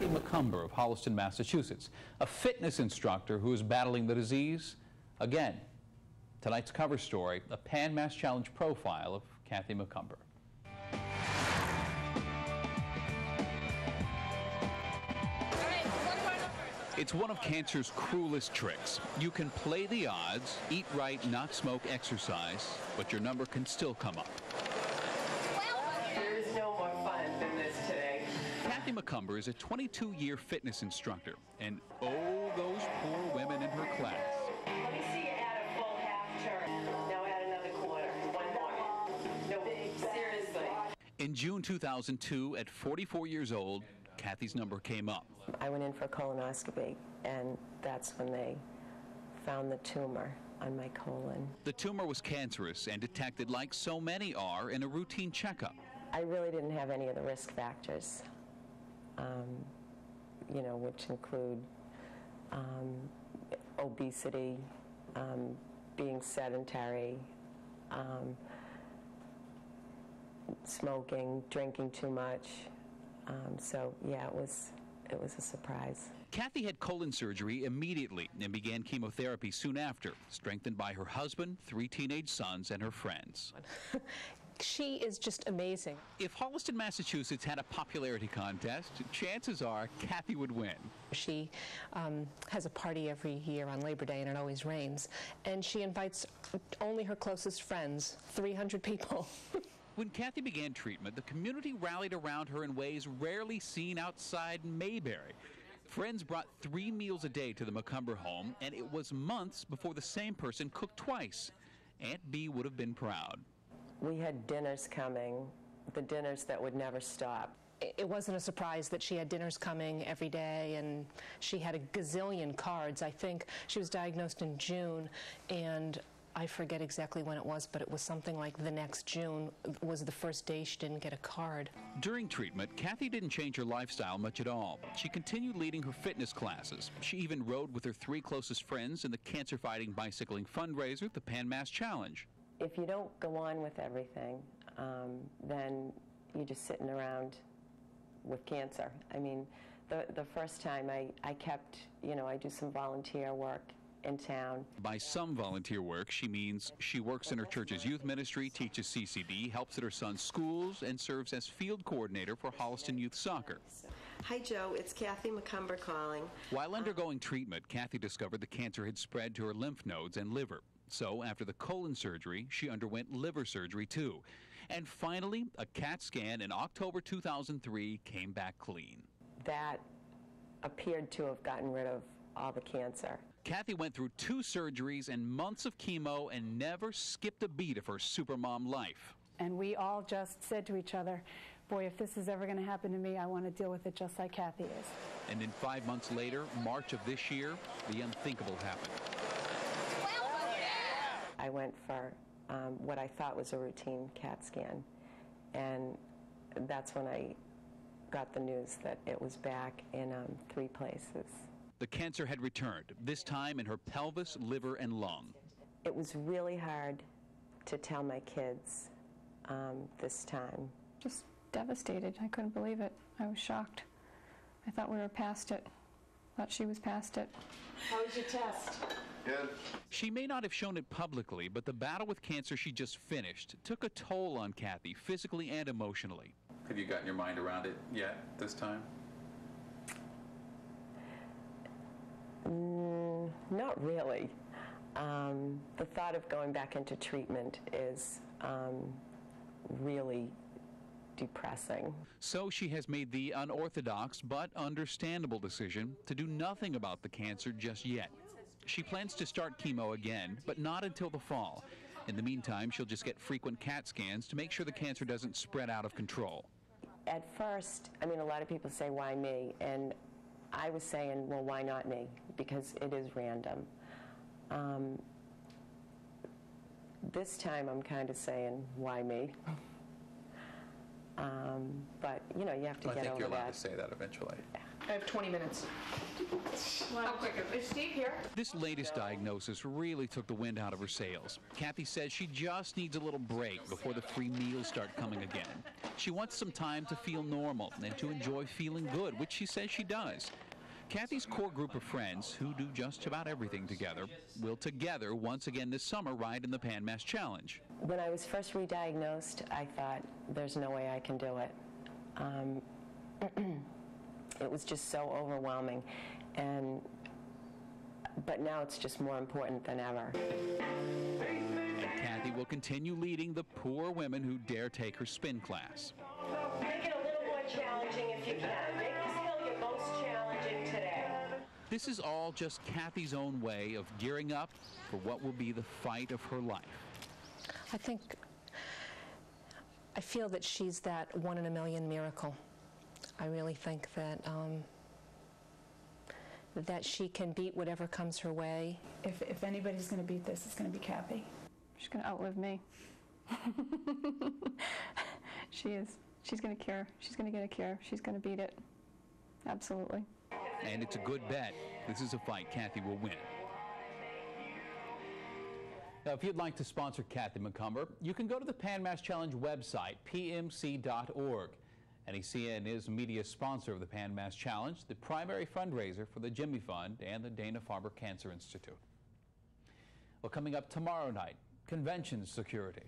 Kathy McCumber of Holliston, Massachusetts, a fitness instructor who is battling the disease. Again, tonight's cover story, a Pan Mass Challenge profile of Kathy McCumber. It's one of cancer's cruelest tricks. You can play the odds, eat right, not smoke, exercise, but your number can still come up. There is no more fun than this today. Kathy McCumber is a 22-year fitness instructor, and oh, those poor women in her class. Let me see you add a full half turn. Now add another quarter. One more. No, seriously. In June 2002, at 44 years old, Kathy's number came up. I went in for a colonoscopy, and that's when they found the tumor on my colon. The tumor was cancerous and detected, like so many are, in a routine checkup. I really didn't have any of the risk factors, which include obesity, being sedentary, smoking, drinking too much. So yeah, it was a surprise. Kathy had colon surgery immediately and began chemotherapy soon after, strengthened by her husband, 3 teenage sons, and her friends. She is just amazing. If Holliston, Massachusetts had a popularity contest, chances are Kathy would win. She has a party every year on Labor Day, and it always rains, and she invites only her closest friends, 300 people. When Kathy began treatment, the community rallied around her in ways rarely seen outside Mayberry. Friends brought 3 meals a day to the McCumber home, and it was months before the same person cooked twice. Aunt Bee would have been proud. We had dinners coming, the dinners that would never stop. It wasn't a surprise that she had dinners coming every day, and she had a gazillion cards. I think she was diagnosed in June, and I forget exactly when it was, but it was something like the next June was the first day she didn't get a card. During treatment, Kathy didn't change her lifestyle much at all. She continued leading her fitness classes. She even rode with her 3 closest friends in the cancer-fighting bicycling fundraiser, the Pan Mass Challenge. If you don't go on with everything, then you're just sitting around with cancer. I mean, the first time I kept, I do some volunteer work in town. By some volunteer work, she means she works in her church's youth ministry, teaches CCD, helps at her son's schools, and serves as field coordinator for Holliston Youth Soccer. Hi, Joe. It's Kathy McCumber calling. While undergoing treatment, Kathy discovered the cancer had spread to her lymph nodes and liver. So after the colon surgery, she underwent liver surgery too. And finally, a CAT scan in October 2003 came back clean. That appeared to have gotten rid of all the cancer. Kathy went through 2 surgeries and months of chemo and never skipped a beat of her supermom life. And we all just said to each other, boy, if this is ever going to happen to me, I want to deal with it just like Kathy is. And then 5 months later, March of this year, the unthinkable happened. I went for what I thought was a routine CAT scan, and that's when I got the news that it was back in 3 places. The cancer had returned, this time in her pelvis, liver, and lung. It was really hard to tell my kids this time. Just devastated. I couldn't believe it. I was shocked. I thought we were past it. Thought she was past it. How was your test? Good. She may not have shown it publicly, but the battle with cancer she just finished took a toll on Kathy, physically and emotionally. Have you gotten your mind around it yet this time? Not really. The thought of going back into treatment is really depressing. So she has made the unorthodox but understandable decision to do nothing about the cancer just yet. She plans to start chemo again, but not until the fall. In the meantime, she'll just get frequent CAT scans to make sure the cancer doesn't spread out of control. At first, a lot of people say, why me? And I was saying, well, why not me? Because it is random. This time I'm kind of saying, why me? But, you have to get over that. I think you're allowed to say that eventually. I have 20 minutes. How quick is Steve here? This latest diagnosis really took the wind out of her sails. Kathy says she just needs a little break before the free meals start coming again. She wants some time to feel normal and to enjoy feeling good, which she says she does. Kathy's core group of friends, who do just about everything together, will together once again this summer ride in the Pan Mass Challenge. When I was first re-diagnosed, I thought, there's no way I can do it. It was just so overwhelming, but now it's just more important than ever. And Kathy will continue leading the poor women who dare take her spin class. Make it a little more challenging if you can. Make this hill your most challenging today. This is all just Kathy's own way of gearing up for what will be the fight of her life. I feel that she's that one in a million miracle. I really think that that she can beat whatever comes her way. If anybody's going to beat this, it's going to be Kathi. She's going to outlive me. She is. She's going to cure. She's going to get a cure. She's going to beat it. Absolutely. And it's a good bet. This is a fight Kathy will win. Now, if you'd like to sponsor Kathi McCumber, you can go to the Pan Mass Challenge website, pmc.org. NECN is media sponsor of the Pan Mass Challenge, the primary fundraiser for the Jimmy Fund and the Dana-Farber Cancer Institute. Well, coming up tomorrow night, convention security.